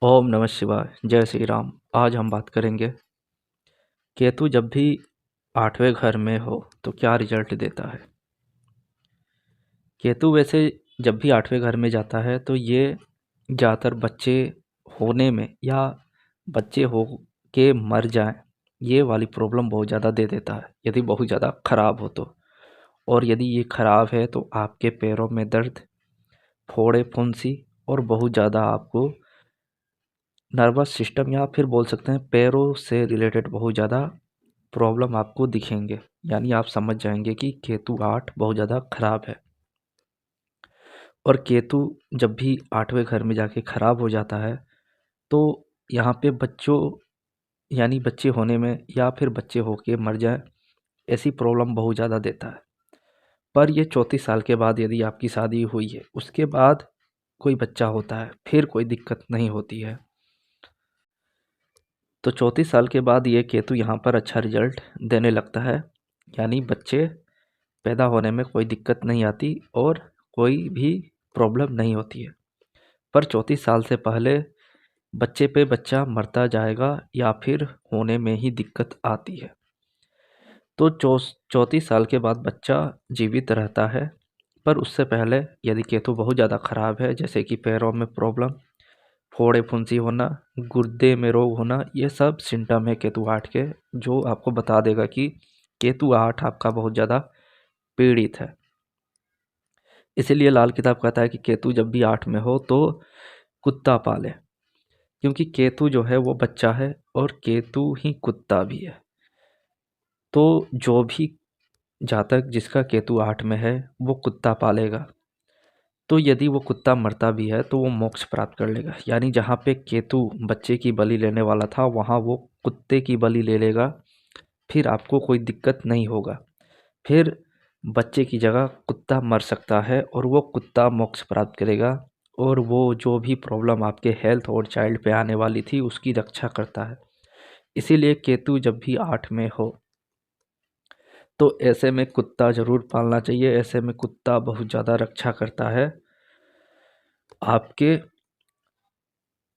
ओम नमः शिवाय। जय श्री राम। आज हम बात करेंगे केतु जब भी 8वें घर में हो तो क्या रिजल्ट देता है। केतु वैसे जब भी 8वें घर में जाता है तो ये ज़्यादातर बच्चे होने में या बच्चे हो के मर जाएं, ये वाली प्रॉब्लम बहुत ज़्यादा दे देता है यदि बहुत ज़्यादा ख़राब हो तो। और यदि ये ख़राब है तो आपके पैरों में दर्द, फोड़े फुंसी और बहुत ज़्यादा आपको नर्वस सिस्टम या फिर बोल सकते हैं पैरों से रिलेटेड बहुत ज़्यादा प्रॉब्लम आपको दिखेंगे। यानी आप समझ जाएंगे कि केतु 8 बहुत ज़्यादा ख़राब है। और केतु जब भी 8वें घर में जाके ख़राब हो जाता है तो यहाँ पे बच्चों यानी बच्चे होने में या फिर बच्चे होके मर जाए, ऐसी प्रॉब्लम बहुत ज़्यादा देता है। पर ये 34 साल के बाद यदि आपकी शादी हुई है, उसके बाद कोई बच्चा होता है, फिर कोई दिक्कत नहीं होती है। तो 34 साल के बाद ये केतु यहाँ पर अच्छा रिजल्ट देने लगता है। यानी बच्चे पैदा होने में कोई दिक्कत नहीं आती और कोई भी प्रॉब्लम नहीं होती है। पर 34 साल से पहले बच्चे पे बच्चा मरता जाएगा या फिर होने में ही दिक्कत आती है। तो 34 साल के बाद बच्चा जीवित रहता है। पर उससे पहले यदि केतु बहुत ज़्यादा ख़राब है, जैसे कि पैरों में प्रॉब्लम, फोड़े फुंसी होना, गुर्दे में रोग होना, ये सब सिम्टम है केतु 8 के, जो आपको बता देगा कि केतु 8 आपका बहुत ज़्यादा पीड़ित है। इसीलिए लाल किताब कहता है कि केतु जब भी 8 में हो तो कुत्ता पाले, क्योंकि केतु जो है वो बच्चा है और केतु ही कुत्ता भी है। तो जो भी जातक जिसका केतु 8 में है वो कुत्ता पालेगा, तो यदि वो कुत्ता मरता भी है तो वो मोक्ष प्राप्त कर लेगा। यानी जहाँ पे केतु बच्चे की बलि लेने वाला था, वहाँ वो कुत्ते की बलि ले लेगा, फिर आपको कोई दिक्कत नहीं होगा। फिर बच्चे की जगह कुत्ता मर सकता है और वो कुत्ता मोक्ष प्राप्त करेगा और वो जो भी प्रॉब्लम आपके हेल्थ और चाइल्ड पे आने वाली थी उसकी रक्षा करता है। इसीलिए केतु जब भी 8 में हो तो ऐसे में कुत्ता ज़रूर पालना चाहिए। ऐसे में कुत्ता बहुत ज़्यादा रक्षा करता है आपके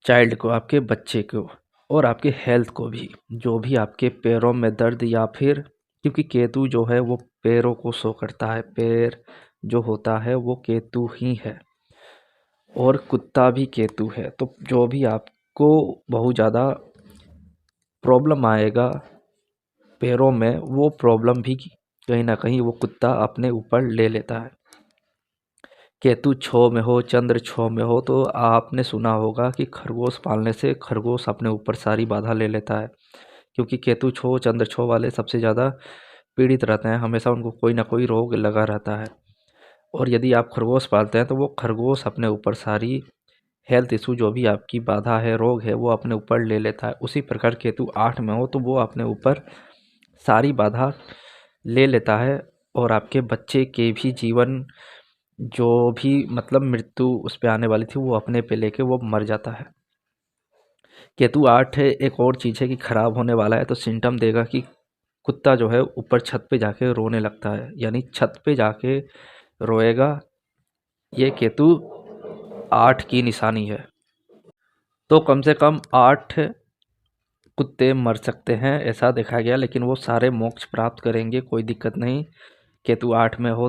चाइल्ड को, आपके बच्चे को और आपके हेल्थ को भी। जो भी आपके पैरों में दर्द या फिर, क्योंकि केतु जो है वो पैरों को शो करता है, पैर जो होता है वो केतु ही है और कुत्ता भी केतु है। तो जो भी आपको बहुत ज़्यादा प्रॉब्लम आएगा पैरों में, वो प्रॉब्लम भी कहीं ना कहीं वो कुत्ता अपने ऊपर ले लेता है। केतु 6 में हो, चंद्र 6 में हो, तो आपने सुना होगा कि खरगोश पालने से खरगोश अपने ऊपर सारी बाधा ले लेता है, क्योंकि केतु 6 चंद्र 6 वाले सबसे ज़्यादा पीड़ित रहते हैं। हमेशा उनको कोई ना कोई रोग लगा रहता है। और यदि आप खरगोश पालते हैं तो वो खरगोश अपने ऊपर सारी हेल्थ इशू, जो भी आपकी बाधा है, रोग है, वो अपने ऊपर ले लेता है। उसी प्रकार केतु 8 में हो तो वो अपने ऊपर सारी बाधा ले लेता है और आपके बच्चे के भी जीवन, जो भी मतलब मृत्यु उस पे आने वाली थी, वो अपने पे लेके वो मर जाता है। केतु 8 है, एक और चीज़ है कि खराब होने वाला है तो सिम्टम देगा कि कुत्ता जो है ऊपर छत पे जाके रोने लगता है, यानी छत पे जाके रोएगा। ये केतु 8 की निशानी है। तो कम से कम 8 कुत्ते मर सकते हैं ऐसा देखा गया, लेकिन वो सारे मोक्ष प्राप्त करेंगे, कोई दिक्कत नहीं। केतु 8 में हो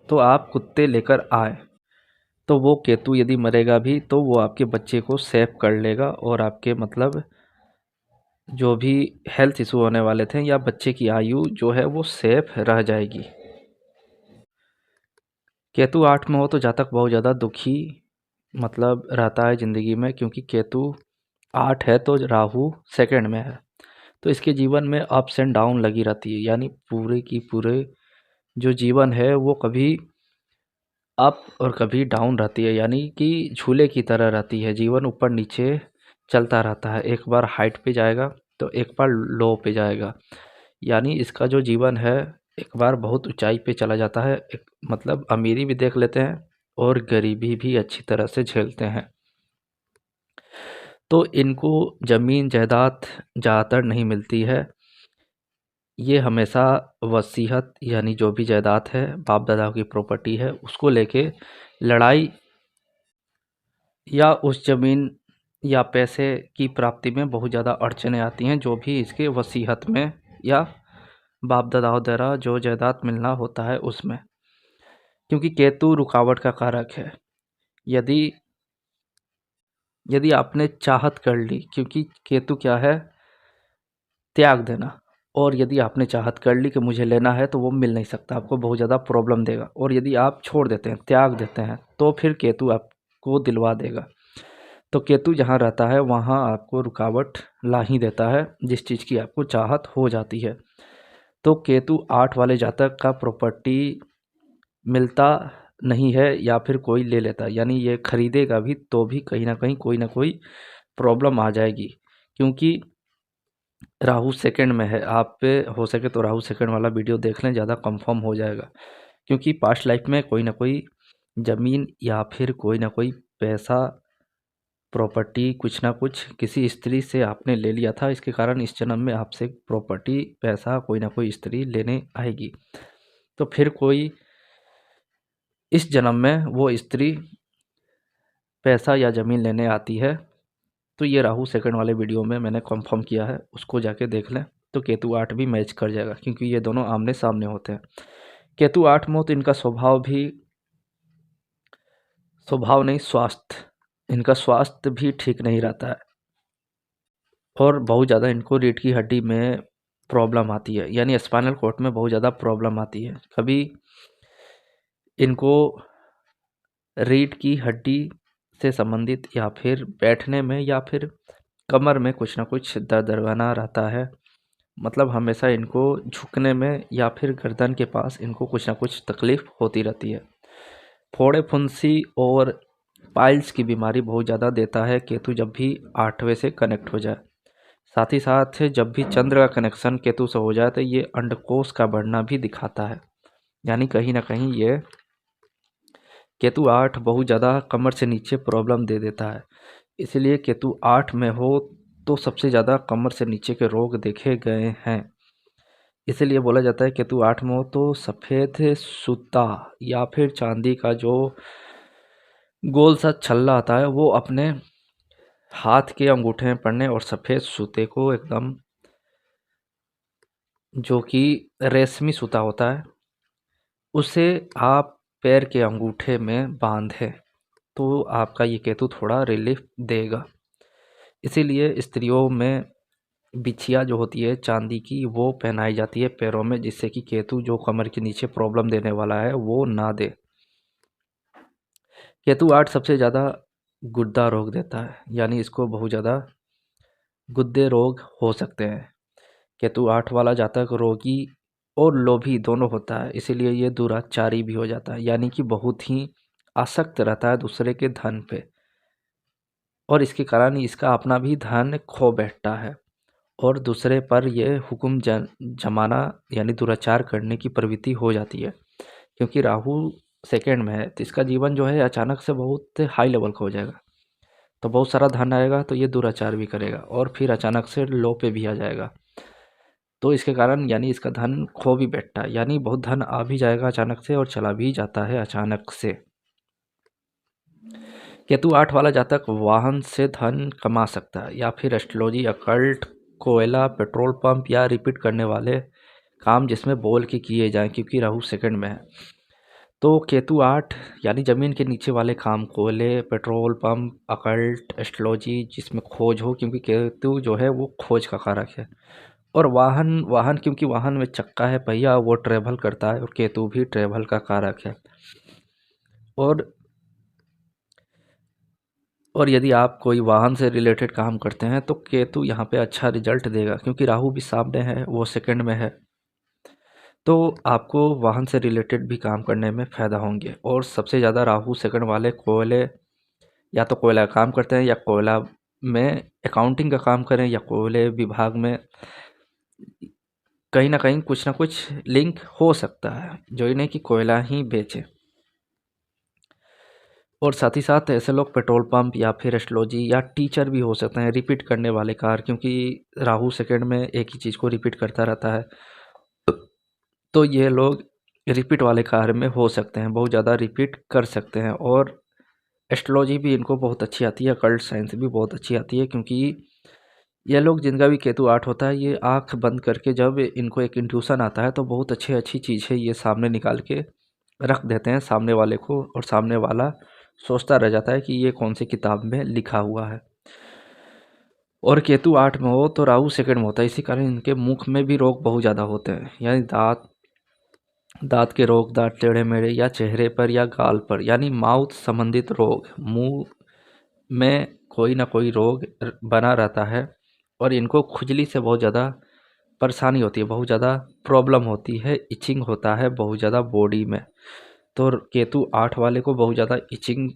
तो आप कुत्ते लेकर आए तो वो केतु यदि मरेगा भी तो वो आपके बच्चे को सेव कर लेगा और आपके मतलब जो भी हेल्थ इशू होने वाले थे या बच्चे की आयु जो है वो सेफ रह जाएगी। केतु 8 में हो तो जातक बहुत ज़्यादा दुखी मतलब रहता है ज़िंदगी में, क्योंकि केतु 8 है तो राहु सेकंड में है, तो इसके जीवन में अप्स एंड डाउन लगी रहती है। यानी पूरे की पूरे जो जीवन है वो कभी अप और कभी डाउन रहती है, यानी कि झूले की तरह रहती है। जीवन ऊपर नीचे चलता रहता है, एक बार हाइट पे जाएगा तो एक बार लो पे जाएगा। यानी इसका जो जीवन है एक बार बहुत ऊंचाई पे चला जाता है, एक मतलब अमीरी भी देख लेते हैं और गरीबी भी अच्छी तरह से झेलते हैं। तो इनको ज़मीन जायदाद ज़्यादातर नहीं मिलती है। ये हमेशा वसीयत यानी जो भी जायदाद है, बाप दादा की प्रॉपर्टी है, उसको लेके लड़ाई या उस ज़मीन या पैसे की प्राप्ति में बहुत ज़्यादा अड़चनें आती हैं, जो भी इसके वसीयत में या बाप दादाओं द्वारा जो जायदाद मिलना होता है उसमें, क्योंकि केतु रुकावट का कारक है। यदि यदि आपने चाहत कर ली, क्योंकि केतु क्या है, त्याग देना, और यदि आपने चाहत कर ली कि मुझे लेना है तो वो मिल नहीं सकता, आपको बहुत ज़्यादा प्रॉब्लम देगा। और यदि आप छोड़ देते हैं, त्याग देते हैं, तो फिर केतु आपको दिलवा देगा। तो केतु जहाँ रहता है वहाँ आपको रुकावट ला ही देता है, जिस चीज़ की आपको चाहत हो जाती है। तो केतु 8 वाले जातक का प्रॉपर्टी मिलता नहीं है या फिर कोई ले लेता है, यानी ये खरीदेगा भी तो भी कहीं ना कहीं कोई ना कोई प्रॉब्लम आ जाएगी, क्योंकि राहु सेकंड में है। आप पे हो सके तो राहु सेकंड वाला वीडियो देख लें, ज़्यादा कंफर्म हो जाएगा। क्योंकि पास्ट लाइफ में कोई ना कोई ज़मीन या फिर कोई ना कोई पैसा, प्रॉपर्टी, कुछ ना कुछ किसी स्त्री से आपने ले लिया था, इसके कारण इस जन्म में आपसे प्रॉपर्टी, पैसा कोई ना कोई स्त्री लेने आएगी। तो फिर कोई इस जन्म में वो स्त्री पैसा या ज़मीन लेने आती है। तो ये राहु सेकंड वाले वीडियो में मैंने कंफर्म किया है, उसको जाके देख लें। तो केतु 8 भी मैच कर जाएगा, क्योंकि ये दोनों आमने सामने होते हैं। केतु 8 में हो तो इनका स्वभाव नहीं, स्वास्थ्य, इनका स्वास्थ्य भी ठीक नहीं रहता है, और बहुत ज़्यादा इनको रीढ़ की हड्डी में प्रॉब्लम आती है, यानी स्पाइनल कॉर्ड में बहुत ज़्यादा प्रॉब्लम आती है। कभी इनको रीढ़ की हड्डी से संबंधित या फिर बैठने में या फिर कमर में कुछ ना कुछ दर्द बना रहता है। मतलब हमेशा इनको झुकने में या फिर गर्दन के पास इनको कुछ ना कुछ तकलीफ होती रहती है। फोड़े फुंसी और पाइल्स की बीमारी बहुत ज़्यादा देता है केतु, जब भी 8वें से कनेक्ट हो जाए। साथ ही साथ जब भी चंद्र का कनेक्शन केतु से हो जाए तो ये अंडकोश का बढ़ना भी दिखाता है, यानी कहीं ना कहीं ये केतु 8 बहुत ज़्यादा कमर से नीचे प्रॉब्लम दे देता है। इसलिए केतु 8 में हो तो सबसे ज़्यादा कमर से नीचे के रोग देखे गए हैं। इसलिए बोला जाता है केतु 8 में हो तो सफ़ेद सूता या फिर चांदी का जो गोल सा छल्ला आता है वो अपने हाथ के अंगूठे में पड़ने, और सफ़ेद सूते को एकदम, जो कि रेशमी सूता होता है, उसे आप पैर के अंगूठे में बांधें तो आपका ये केतु थोड़ा रिलीफ देगा। इसीलिए स्त्रियों में बिछिया जो होती है चांदी की वो पहनाई जाती है पैरों में, जिससे कि केतु जो कमर के नीचे प्रॉब्लम देने वाला है वो ना दे। केतु 8 सबसे ज़्यादा गुर्दा रोग देता है, यानी इसको बहुत ज़्यादा गुर्दे रोग हो सकते हैं। केतु 8 वाला जातक रोगी और लोभी दोनों होता है, इसीलिए ये दुराचारी भी हो जाता है, यानी कि बहुत ही आसक्त रहता है दूसरे के धन पे, और इसके कारण इसका अपना भी धन खो बैठता है, और दूसरे पर यह हुक्म जमाना यानी दुराचार करने की प्रवृत्ति हो जाती है। क्योंकि राहु सेकंड में है तो इसका जीवन जो है अचानक से बहुत हाई लेवल का हो जाएगा, तो बहुत सारा धन आएगा तो ये दुराचार भी करेगा, और फिर अचानक से लो पे भी आ जाएगा। तो इसके कारण यानी इसका धन खो भी बैठता है, यानी बहुत धन आ भी जाएगा अचानक से और चला भी जाता है अचानक से। केतु 8 वाला जातक वाहन से धन कमा सकता है, या फिर एस्ट्रोलॉजी, अकल्ट, कोयला, पेट्रोल पंप या रिपीट करने वाले काम जिसमें बोल के किए जाएं, क्योंकि राहु सेकंड में है। तो केतु 8 यानी ज़मीन के नीचे वाले काम, कोयले, पेट्रोल पंप, अकल्ट, एस्ट्रोलॉजी, जिसमें खोज हो, क्योंकि केतु जो है वो खोज का कारक है। और वाहन वाहन क्योंकि वाहन में चक्का है, पहिया, वो ट्रेवल करता है, और केतु भी ट्रेवल का कारक है। और यदि आप कोई वाहन से रिलेटेड काम करते हैं तो केतु यहाँ पे अच्छा रिजल्ट देगा, क्योंकि राहु भी सामने है, वो सेकंड में है, तो आपको वाहन से रिलेटेड भी काम करने में फ़ायदा होंगे। और सबसे ज़्यादा राहु सेकंड वाले कोयले, या तो कोयला का काम करते हैं, या कोयला में अकाउंटिंग का काम करें, या कोयले विभाग में कहीं ना कुछ लिंक हो सकता है, जो ये नहीं कि कोयला ही बेचें। और साथ ही साथ ऐसे लोग पेट्रोल पंप या फिर एस्ट्रोलॉजी या टीचर भी हो सकते हैं, रिपीट करने वाले कार्य, क्योंकि राहु सेकंड में एक ही चीज़ को रिपीट करता रहता है, तो ये लोग रिपीट वाले कार्य में हो सकते हैं, बहुत ज़्यादा रिपीट कर सकते हैं। और एस्ट्रोलॉजी भी इनको बहुत अच्छी आती है, अकल्ट साइंस भी बहुत अच्छी आती है, क्योंकि ये लोग जिनका भी केतु 8 होता है, ये आँख बंद करके जब इनको एक इंट्यूशन आता है तो बहुत अच्छी अच्छी चीज़ें ये सामने निकाल के रख देते हैं सामने वाले को, और सामने वाला सोचता रह जाता है कि ये कौन सी किताब में लिखा हुआ है। और केतु 8 में हो तो राहु सेकंड में होता है, इसी कारण इनके मुख में भी रोग बहुत ज़्यादा होते हैं, यानी दांत दांत के रोग, दांत टेढ़े मेढ़े, या चेहरे पर या गाल पर, यानी माउथ संबंधित रोग, मुंह में कोई ना कोई रोग बना रहता है। और इनको खुजली से बहुत ज़्यादा परेशानी होती है, बहुत ज़्यादा प्रॉब्लम होती है, इचिंग होता है बहुत ज़्यादा बॉडी में। तो केतु 8 वाले को बहुत ज़्यादा इचिंग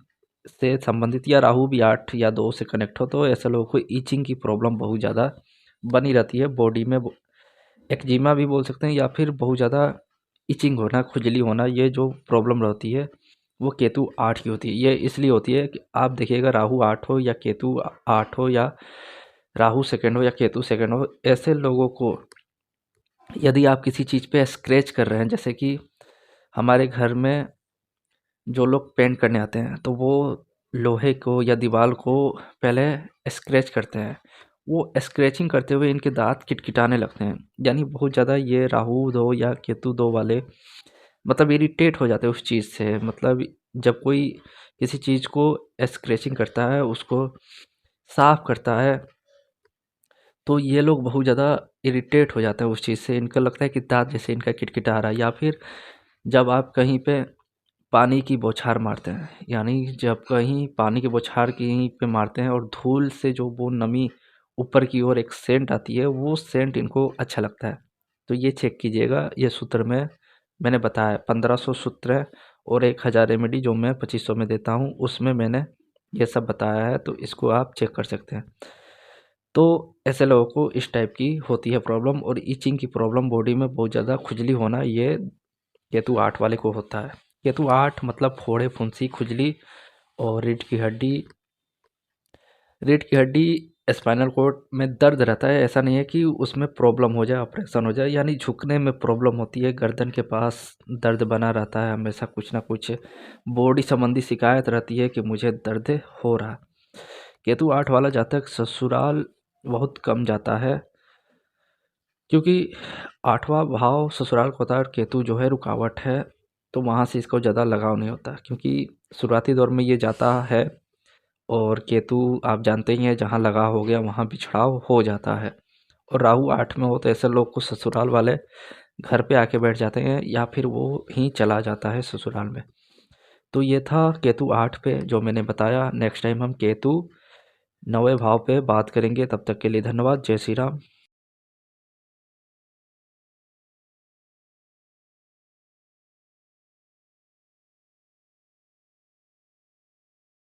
से संबंधित, या राहु भी 8 या 2 से कनेक्ट हो तो ऐसे लोगों को इचिंग की प्रॉब्लम बहुत ज़्यादा बनी रहती है बॉडी में। एक्जिमा भी बोल सकते हैं, या फिर बहुत ज़्यादा इचिंग होना, खुजली होना, ये जो प्रॉब्लम रहती है वो केतु 8 की होती है। ये इसलिए होती है कि आप देखिएगा, राहु 8 हो या केतु 8 हो, या राहु सेकंड हो या केतु सेकंड हो, ऐसे लोगों को यदि आप किसी चीज़ पे स्क्रैच कर रहे हैं, जैसे कि हमारे घर में जो लोग पेंट करने आते हैं तो वो लोहे को या दीवार को पहले स्क्रैच करते हैं, वो स्क्रैचिंग करते हुए इनके दांत किटकिटाने लगते हैं, यानी बहुत ज़्यादा ये राहु 2 या केतु 2 वाले मतलब इरिटेट हो जाते हैं उस चीज़ से। मतलब जब कोई किसी चीज़ को स्क्रैचिंग करता है, उसको साफ करता है, तो ये लोग बहुत ज़्यादा इरिटेट हो जाते हैं उस चीज़ से, इनको लगता है कि दाँत जैसे इनका किटकिटा रहा है। या फिर जब आप कहीं पे पानी की बौछार मारते हैं, यानी जब कहीं पानी की बौछार कहीं पे मारते हैं और धूल से जो वो नमी ऊपर की ओर एक सेंट आती है, वो सेंट इनको अच्छा लगता है। तो ये चेक कीजिएगा, ये सूत्र में मैंने बताया 1500 सूत्र है, और 1000 रेमेडी जो मैं 2500 में देता हूँ, उसमें मैंने ये सब बताया है, तो इसको आप चेक कर सकते हैं। तो ऐसे लोगों को इस टाइप की होती है प्रॉब्लम, और इचिंग की प्रॉब्लम, बॉडी में बहुत ज़्यादा खुजली होना, ये केतु 8 वाले को होता है। केतु 8 मतलब फोड़े, फुंसी, खुजली, और रीढ़ की हड्डी, स्पाइनल कॉर्ड में दर्द रहता है। ऐसा नहीं है कि उसमें प्रॉब्लम हो जाए, ऑपरेशन हो जाए, यानी झुकने में प्रॉब्लम होती है, गर्दन के पास दर्द बना रहता है हमेशा, कुछ ना कुछ बॉडी संबंधी शिकायत रहती है कि मुझे दर्द हो रहा है। केतु 8 वाला जातक ससुराल बहुत कम जाता है, क्योंकि 8वां भाव ससुराल का होता है, और केतु जो है रुकावट है, तो वहाँ से इसको ज़्यादा लगाव नहीं होता, क्योंकि शुरुआती दौर में ये जाता है, और केतु आप जानते ही हैं, जहाँ लगाव हो गया वहाँ बिछड़ाव हो जाता है। और राहु 8 में हो तो ऐसे लोग को ससुराल वाले घर पे आके बैठ जाते हैं, या फिर वो ही चला जाता है ससुराल में। तो ये था केतु 8 पे जो मैंने बताया। नेक्स्ट टाइम हम केतु 9वें भाव पे बात करेंगे। तब तक के लिए धन्यवाद। जय श्री राम।